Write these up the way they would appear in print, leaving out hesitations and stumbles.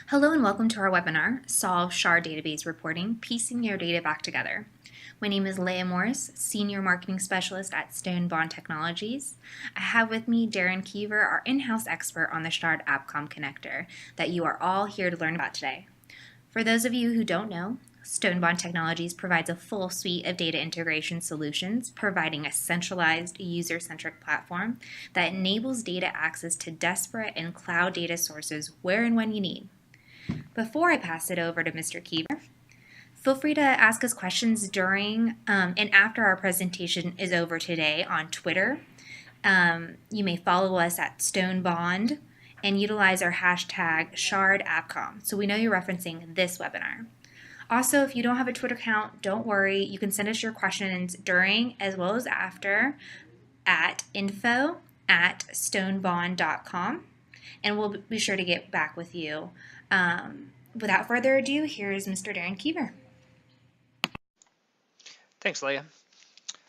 Hello and welcome to our webinar, Solve Shard Database Reporting, Piecing Your Data Back Together. My name is Leah Morris, Senior Marketing Specialist at Stone Bond Technologies. I have with me Darren Keever, our in-house expert on the Shard AppComm connector that you are all here to learn about today. For those of you who don't know, Stone Bond Technologies provides a full suite of data integration solutions, providing a centralized, user-centric platform that enables data access to disparate and cloud data sources where and when you need. Before I pass it over to Mr. Keever, feel free to ask us questions during and after our presentation is over today on Twitter. You may follow us at Stone Bond and utilize our hashtag Shard AppComm, so we know you're referencing this webinar. Also, if you don't have a Twitter account, don't worry. You can send us your questions during as well as after at info@stonebond.com, and we'll be sure to get back with you. Without further ado, here's Mr. Darren Keever. Thanks, Leah.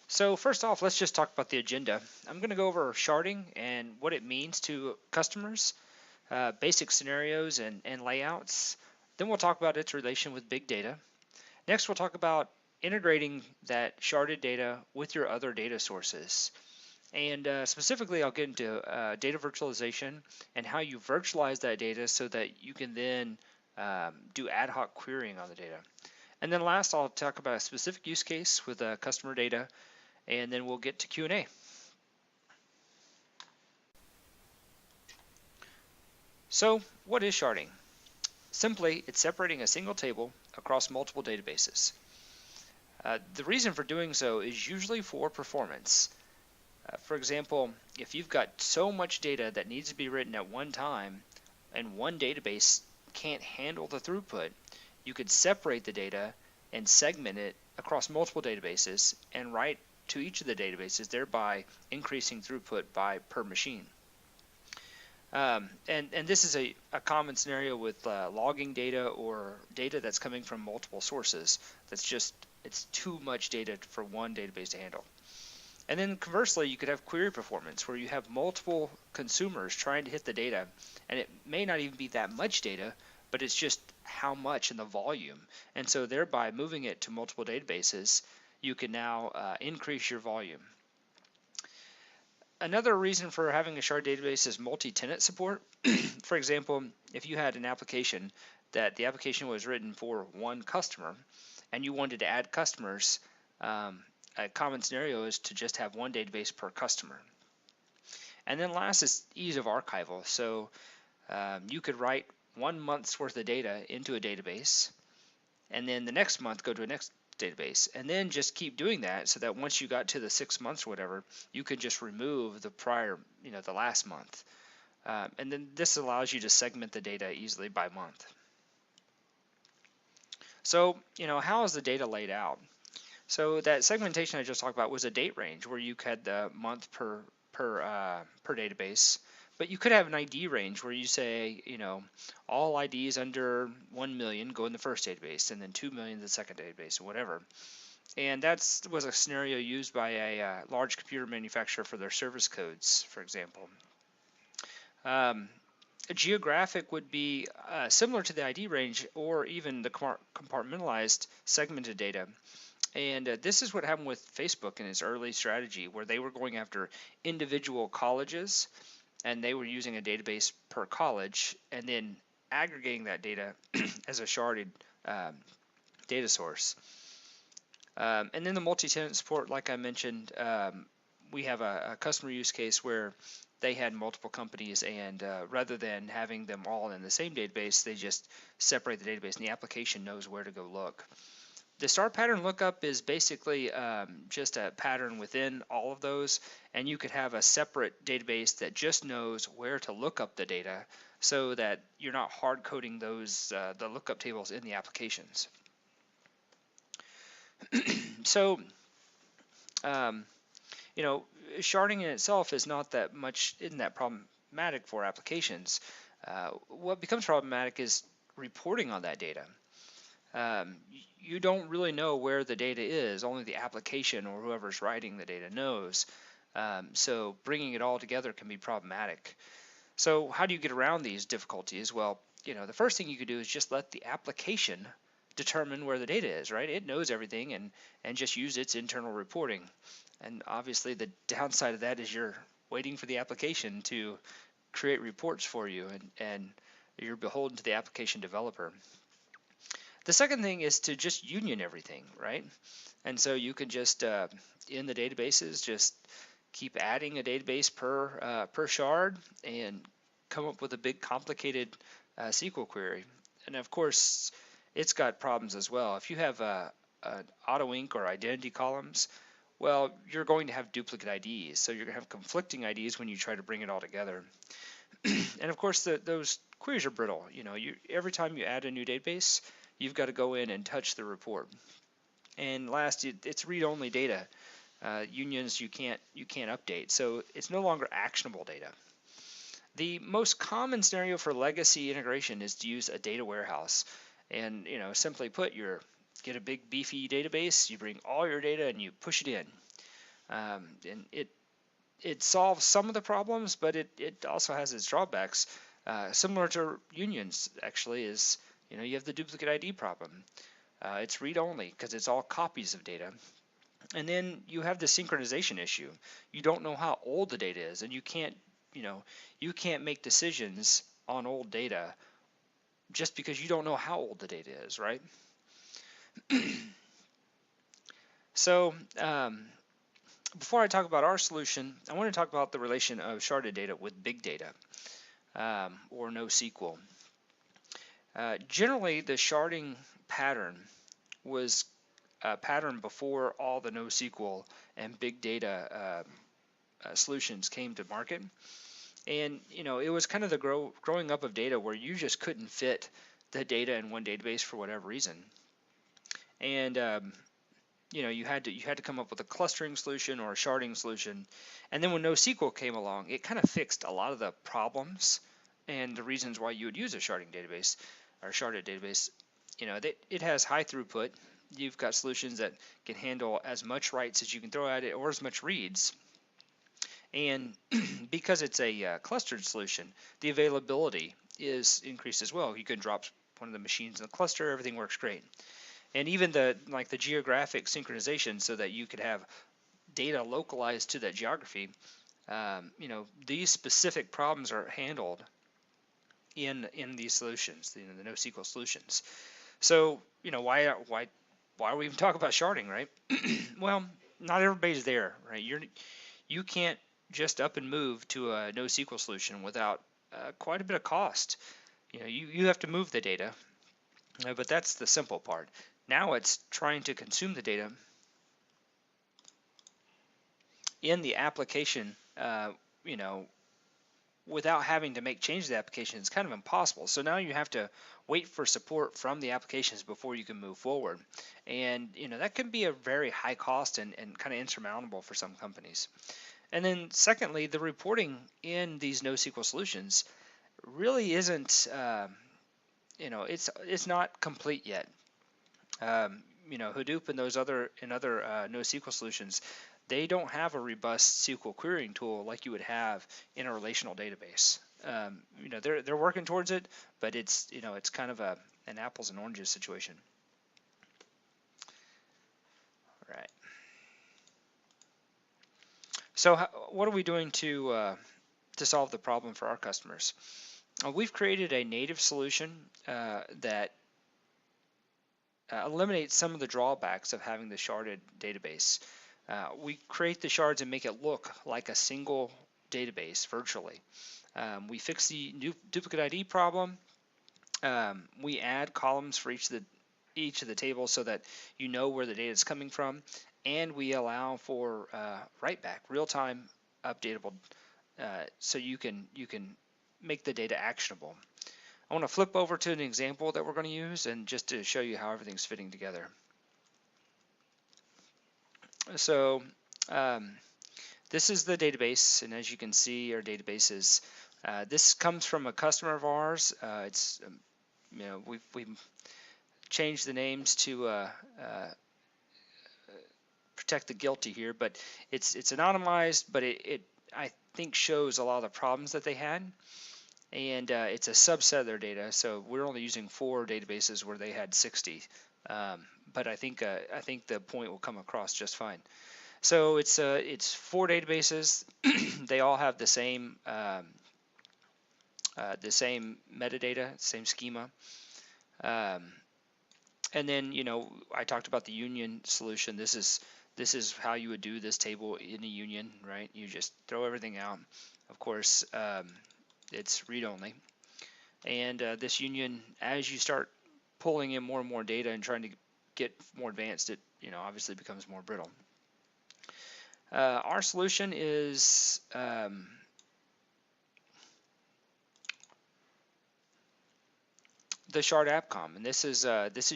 So first off, let's just talk about the agenda. I'm going to go over sharding and what it means to customers, basic scenarios and layouts. Then we'll talk about its relation with big data. Next, we'll talk about integrating that sharded data with your other data sources. And specifically, I'll get into data virtualization and how you virtualize that data so that you can then do ad hoc querying on the data. And then last, I'll talk about a specific use case with customer data, and then we'll get to Q&A. So what is sharding? Simply, it's separating a single table across multiple databases. The reason for doing so is usually for performance. For example, if you've got so much data that needs to be written at one time and one database can't handle the throughput, you could separate the data and segment it across multiple databases and write to each of the databases, thereby increasing throughput by per machine. And this is a common scenario with logging data or data that's coming from multiple sources. It's too much data for one database to handle. And then conversely, you could have query performance where you have multiple consumers trying to hit the data, and it may not even be that much data, but it's just how much in the volume. And so thereby moving it to multiple databases, you can now increase your volume. Another reason for having a shard database is multi-tenant support. For example, if you had an application that the application was written for one customer and you wanted to add customers, a common scenario is to just have one database per customer. And then last is ease of archival. So you could write 1 month's worth of data into a database, and then the next month go to a next database, and then just keep doing that so that once you got to the 6 months or whatever, you could just remove the prior, the last month. And then this allows you to segment the data easily by month. So, how is the data laid out? So that segmentation I just talked about was a date range where you had the month per database, but you could have an ID range where you say, all IDs under 1 million go in the first database, and then 2 million in the second database, or whatever. And that was a scenario used by a large computer manufacturer for their service codes, for example. A geographic would be similar to the ID range, or even the compartmentalized segmented data. And this is what happened with Facebook in its early strategy, where they were going after individual colleges, and they were using a database per college, and then aggregating that data as a sharded data source. And then the multi-tenant support, like I mentioned, we have a customer use case where they had multiple companies, and rather than having them all in the same database, they just separate the database, and the application knows where to go look. The star pattern lookup is basically just a pattern within all of those, and you could have a separate database that just knows where to look up the data so that you're not hard coding those the lookup tables in the applications. So, sharding in itself isn't that problematic for applications. What becomes problematic is reporting on that data. You don't really know where the data is, only the application or whoever's writing the data knows. So bringing it all together can be problematic. So how do you get around these difficulties? Well, the first thing you could do is just let the application determine where the data is, right? It knows everything and just use its internal reporting. And obviously the downside of that is you're waiting for the application to create reports for you, and you're beholden to the application developer. The second thing is to just union everything, right? And so you can just in the databases just keep adding a database per shard and come up with a big complicated SQL query. And of course, it's got problems as well. If you have an auto inc or identity columns, well, you're going to have duplicate IDs, so you're going to have conflicting IDs when you try to bring it all together. And of course, those queries are brittle. Every time you add a new database, you've got to go in and touch the report. And last, it's read-only data. Unions you can't update, so it's no longer actionable data. The most common scenario for legacy integration is to use a data warehouse, and simply put, you get a big beefy database, you bring all your data and you push it in, and it solves some of the problems, but it also has its drawbacks. Similar to unions, actually, is you have the duplicate ID problem. It's read-only because it's all copies of data. And then you have the synchronization issue. You don't know how old the data is, and you can't make decisions on old data just because you don't know how old the data is, right? So before I talk about our solution, I want to talk about the relation of sharded data with big data, or NoSQL. Generally, the sharding pattern was a pattern before all the NoSQL and big data solutions came to market. And it was kind of the growing up of data where you just couldn't fit the data in one database for whatever reason. And you had to come up with a clustering solution or a sharding solution. And then when NoSQL came along, it kind of fixed a lot of the problems and the reasons why you would use a sharding database or sharded database. It has high throughput. You've got solutions that can handle as much writes as you can throw at it or as much reads. And because it's a clustered solution, the availability is increased as well. You can drop one of the machines in the cluster, everything works great. And even the geographic synchronization, so that you could have data localized to that geography. These specific problems are handled in these solutions, the NoSQL solutions. So why are we even talking about sharding, right? Well, not everybody's there, right? You can't just up and move to a NoSQL solution without quite a bit of cost. You have to move the data, but that's the simple part. Now it's trying to consume the data in the application, without having to make changes to the application. It's kind of impossible. So now you have to wait for support from the applications before you can move forward. And that can be a very high cost and kind of insurmountable for some companies. And then secondly, the reporting in these NoSQL solutions really isn't, it's not complete yet. Hadoop and those other NoSQL solutions, they don't have a robust SQL querying tool like you would have in a relational database. They're working towards it, but it's kind of an apples and oranges situation. All right. So what are we doing to solve the problem for our customers? We've created a native solution that eliminates some of the drawbacks of having the sharded database. We create the shards and make it look like a single database virtually. We fix the duplicate ID problem. We add columns for each of the tables so that you know where the data is coming from, and we allow for writeback, real-time updatable, so you can make the data actionable. I want to flip over to an example that we're going to use, and just to show you how everything's fitting together. So this is the database, and as you can see, our database is this comes from a customer of ours. It's we've changed the names to protect the guilty here, but it's anonymized, but it I think shows a lot of the problems that they had, and it's a subset of their data. So we're only using 4 databases where they had 60, but I think the point will come across just fine. So it's 4 databases. They all have the same metadata, same schema. And then, I talked about the union solution. This is how you would do this table in a union, right? You just throw everything out. Of course, it's read only. And this union, as you start pulling in more and more data and trying to get more advanced, it obviously becomes more brittle. Our solution is the Shard AppComm, and this is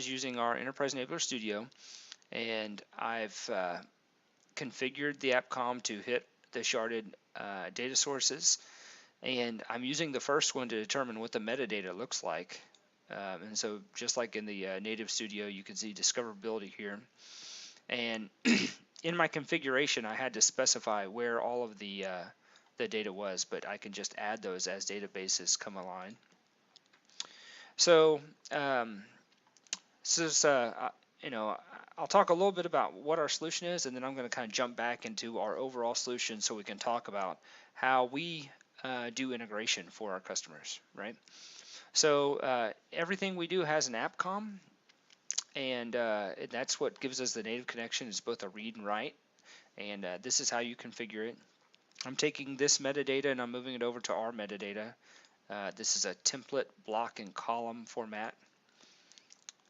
using our Enterprise Enabler Studio, and I've configured the AppComm to hit the sharded data sources, and I'm using the first one to determine what the metadata looks like. And so just like in the native studio, you can see discoverability here. And in my configuration, I had to specify where all of the data was, but I can just add those as databases come online. So I'll talk a little bit about what our solution is, and then I'm going to kind of jump back into our overall solution so we can talk about how we do integration for our customers, right? So everything we do has an AppComm, and that's what gives us the native connection. It's both a read and write, and this is how you configure it. I'm taking this metadata and I'm moving it over to our metadata. This is a template block and column format,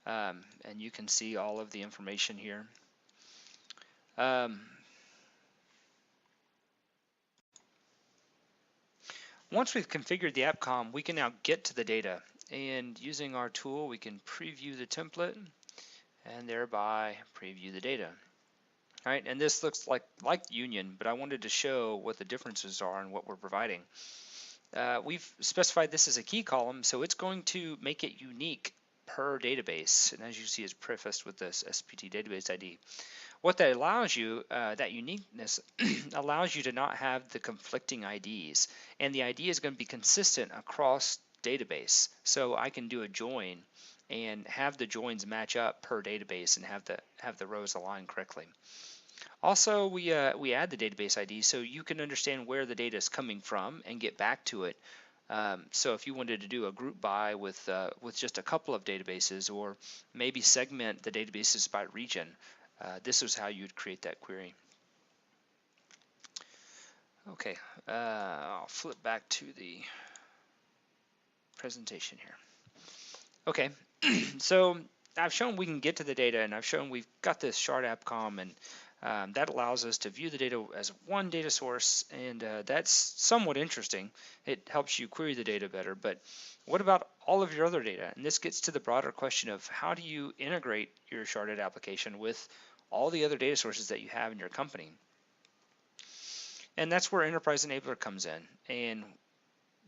and you can see all of the information here. Once we've configured the AppComm, we can now get to the data, and using our tool we can preview the template and thereby preview the data. All right, and this looks like Union, but I wanted to show what the differences are and what we're providing. We've specified this as a key column, so it's going to make it unique per database, and as you see, it's prefaced with this SPT database ID. What that allows you, that uniqueness, allows you to not have the conflicting IDs, and the ID is going to be consistent across database. So I can do a join and have the joins match up per database and have the rows align correctly. Also, we add the database ID so you can understand where the data is coming from and get back to it. So if you wanted to do a group by with just a couple of databases, or maybe segment the databases by region, this is how you'd create that query. Okay, I'll flip back to the presentation here. Okay, so I've shown we can get to the data, and I've shown we've got this Shard AppComm, and that allows us to view the data as one data source, and that's somewhat interesting. It helps you query the data better, but what about all of your other data? And this gets to the broader question of how do you integrate your sharded application with all the other data sources that you have in your company. And that's where Enterprise Enabler comes in, and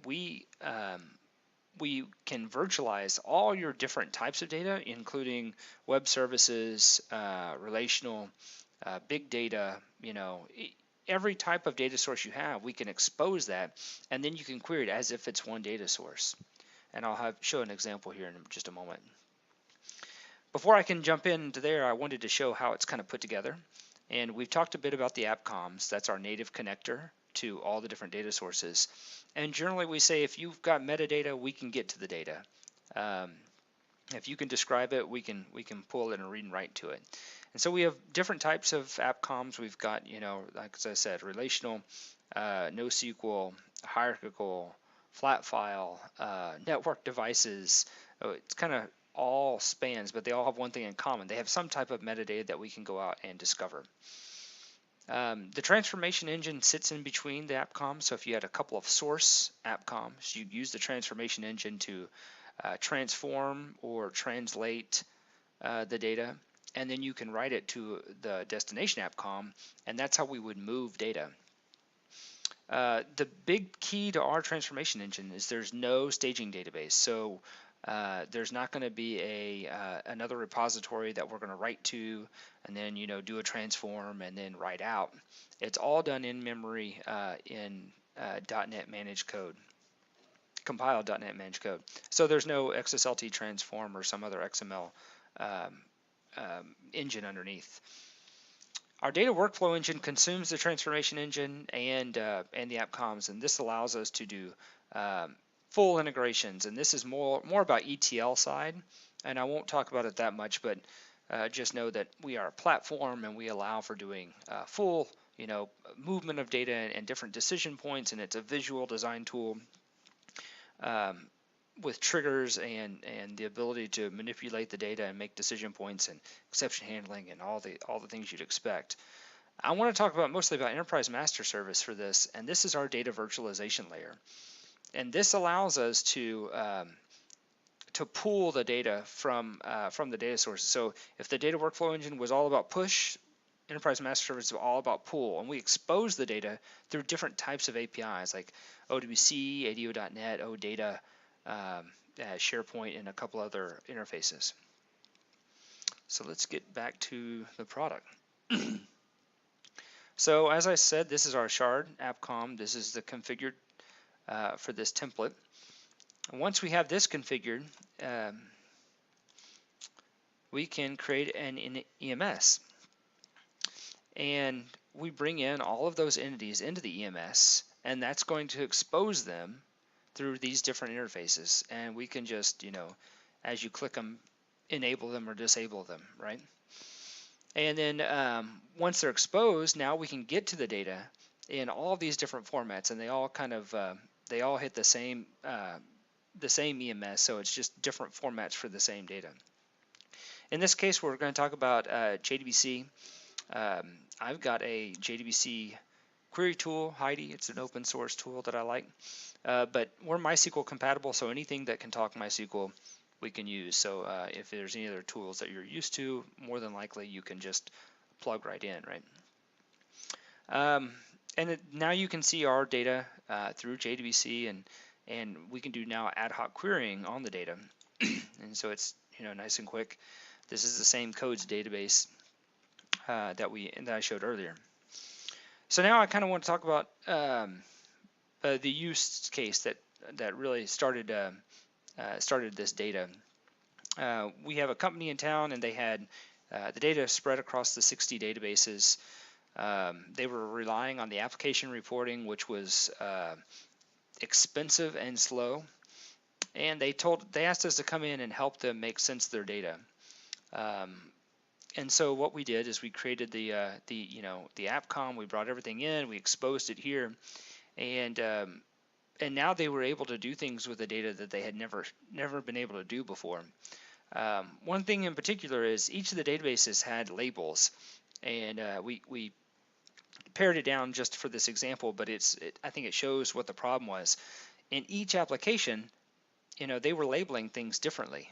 we can virtualize all your different types of data, including web services, relational, big data, every type of data source you have, we can expose that, and then you can query it as if it's one data source. And I'll show an example here in just a moment. Before I can jump into there, I wanted to show how it's kind of put together. And we've talked a bit about the AppComms. That's our native connector to all the different data sources. And generally we say if you've got metadata, we can get to the data. If you can describe it, we can pull it and read and write to it. And so we have different types of AppComms. We've got, like as I said, relational, NoSQL, hierarchical, flat file, network devices. It's kind of all spans, but they all have one thing in common. They have some type of metadata that we can go out and discover. The transformation engine sits in between the AppComm. So if you had a couple of source AppComms, you'd use the transformation engine to transform or translate the data, and then you can write it to the destination AppComm, and that's how we would move data. The big key to our transformation engine is there's no staging database. So There's not going to be another repository that we're going to write to and then do a transform and then write out. It's all done in memory in .NET Managed Code, compiled .NET Managed Code. So there's no XSLT transform or some other XML um, engine underneath. Our data workflow engine consumes the transformation engine and the AppComms, and this allows us to do full integrations. And this is more about ETL side, and I won't talk about it that much, but just know that we are a platform and we allow for doing full movement of data and different decision points, and it's a visual design tool with triggers and the ability to manipulate the data and make decision points and exception handling and all the things you'd expect. I want to talk mostly about Enterprise Master Service for this, and this is our data virtualization layer. And this allows us to pull the data from the data sources. So if the data workflow engine was all about push, Enterprise Master Service is all about pull, and we expose the data through different types of APIs like OWC, ADO.NET, OData, SharePoint, and a couple other interfaces. So let's get back to the product. So as I said, this is our Shard AppComm. This is the configured for this template. And once we have this configured, we can create an EMS. And we bring in all of those entities into the EMS, and that's going to expose them through these different interfaces. And we can just, as you click them, enable them or disable them, right? And then once they're exposed, now we can get to the data in all these different formats, and they all kind of they all hit the same EMS, so it's just different formats for the same data. In this case, we're going to talk about JDBC. I've got a JDBC query tool, Heidi. It's an open source tool that I like, but we're MySQL compatible, so anything that can talk MySQL we can use. So if there's any other tools that you're used to, more than likely you can just plug right in, right? Now you can see our data through JDBC, and we can do now ad hoc querying on the data, and so it's nice and quick. This is the same codes database that I showed earlier. So now I kind of want to talk about the use case that really started this data. We have a company in town, and they had the data spread across the 60 databases. They were relying on the application reporting, which was expensive and slow. And they asked us to come in and help them make sense of their data. And so what we did is we created the AppComm. We brought everything in. We exposed it here, and now they were able to do things with the data that they had never been able to do before. One thing in particular is each of the databases had labels, and we pared it down just for this example, but I think it shows what the problem was. In each application, they were labeling things differently.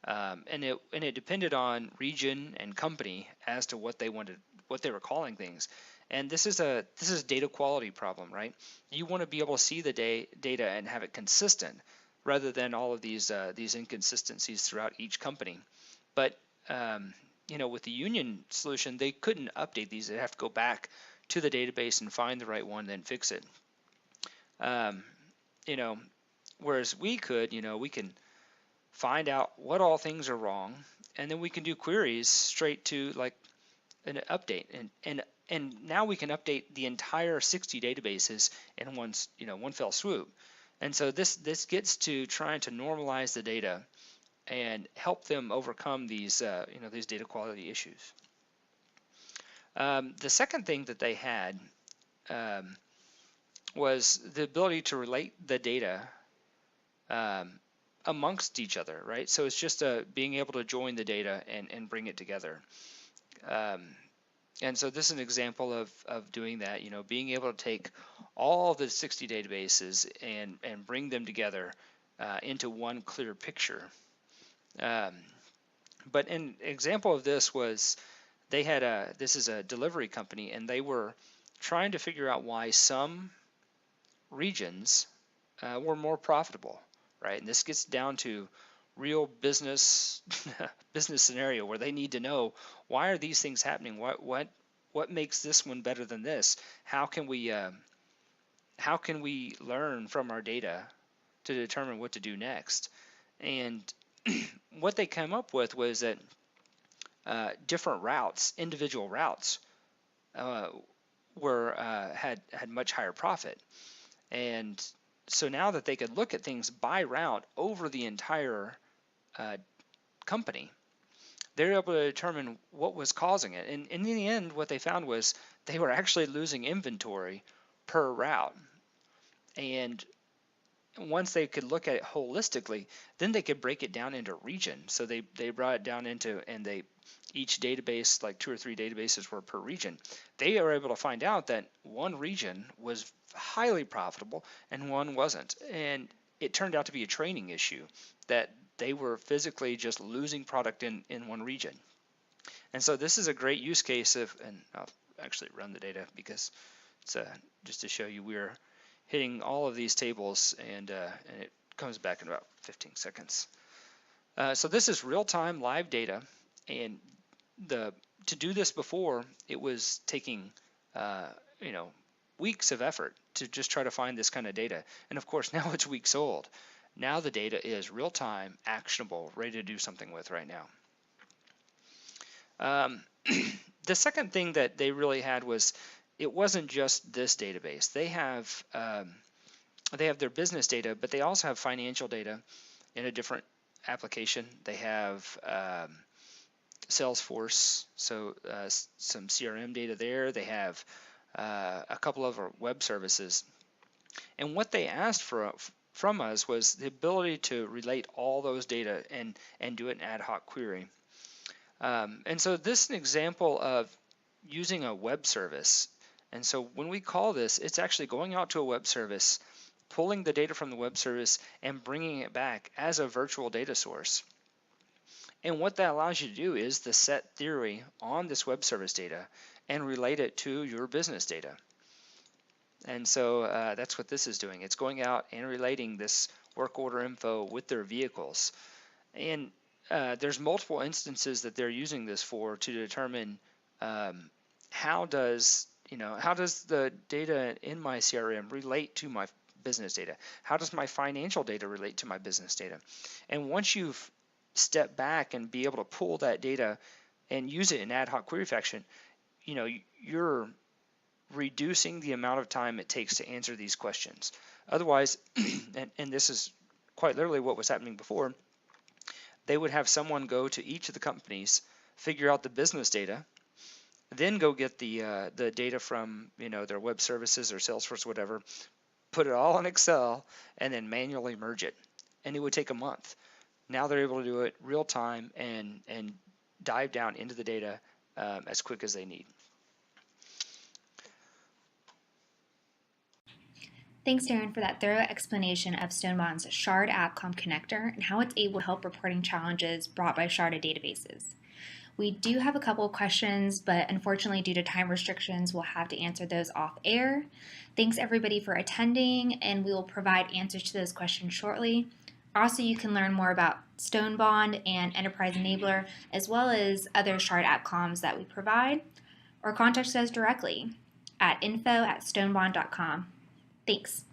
And it depended on region and company as to what they were calling things. And this is a data quality problem, right? You want to be able to see the data and have it consistent, rather than all of these inconsistencies throughout each company. But with the Union solution, they couldn't update these. They'd have to go back to the database and find the right one, then fix it. Whereas we could, we can find out what all things are wrong, and then we can do queries straight to like an update, and now we can update the entire 60 databases in one fell swoop. And so this gets to trying to normalize the data and help them overcome these these data quality issues. The second thing that they had was the ability to relate the data amongst each other, right? So it's just being able to join the data and bring it together. And so this is an example of doing that, being able to take all the 60 databases and bring them together into one clear picture. But an example of this was they had this is a delivery company, and they were trying to figure out why some regions were more profitable, right? And this gets down to real business business scenario where they need to know, why are these things happening? What makes this one better than this? How can we learn from our data to determine what to do next? And what they came up with was that different routes, individual routes, uh, were had much higher profit. And so now that they could look at things by route over the entire company, they're able to determine what was causing it. And in the end, what they found was they were actually losing inventory per route. And once they could look at it holistically, then they could break it down into region. So they brought it down into, and they each database, like 2 or 3 databases were per region. They are able to find out that one region was highly profitable and one wasn't. And it turned out to be a training issue, that they were physically just losing product in one region. And so this is a great use case of, and I'll actually run the data because it's just to show you we're hitting all of these tables, and it comes back in about 15 seconds. So this is real-time live data, and to do this before, it was taking weeks of effort to just try to find this kind of data. And of course, now it's weeks old. Now the data is real-time, actionable, ready to do something with right now. The second thing that they really had was, it wasn't just this database. They have their business data, but they also have financial data in a different application. They have Salesforce, so some CRM data there. They have a couple of our web services. And what they asked from us was the ability to relate all those data and do an ad hoc query. And so this is an example of using a web service. And so when we call this, it's actually going out to a web service, pulling the data from the web service and bringing it back as a virtual data source. And what that allows you to do is to set theory on this web service data and relate it to your business data. And so that's what this is doing. It's going out and relating this work order info with their vehicles. And there's multiple instances that they're using this for to determine how does the data in my CRM relate to my business data? How does my financial data relate to my business data? And once you've stepped back and be able to pull that data and use it in ad hoc query fashion, you're reducing the amount of time it takes to answer these questions. Otherwise, and this is quite literally what was happening before, they would have someone go to each of the companies, figure out the business data, then go get the data from their web services or Salesforce, whatever, put it all in Excel, and then manually merge it. And it would take a month. Now they're able to do it real time and dive down into the data as quick as they need. Thanks, Darren, for that thorough explanation of Stonebond's Shard AppComm connector and how it's able to help reporting challenges brought by sharded databases. We do have a couple of questions, but unfortunately, due to time restrictions, we'll have to answer those off air. Thanks, everybody, for attending, and we will provide answers to those questions shortly. Also, you can learn more about Stonebond and Enterprise Enabler, as well as other Shard AppComms that we provide, or contact us directly at info@stonebond.com. Thanks.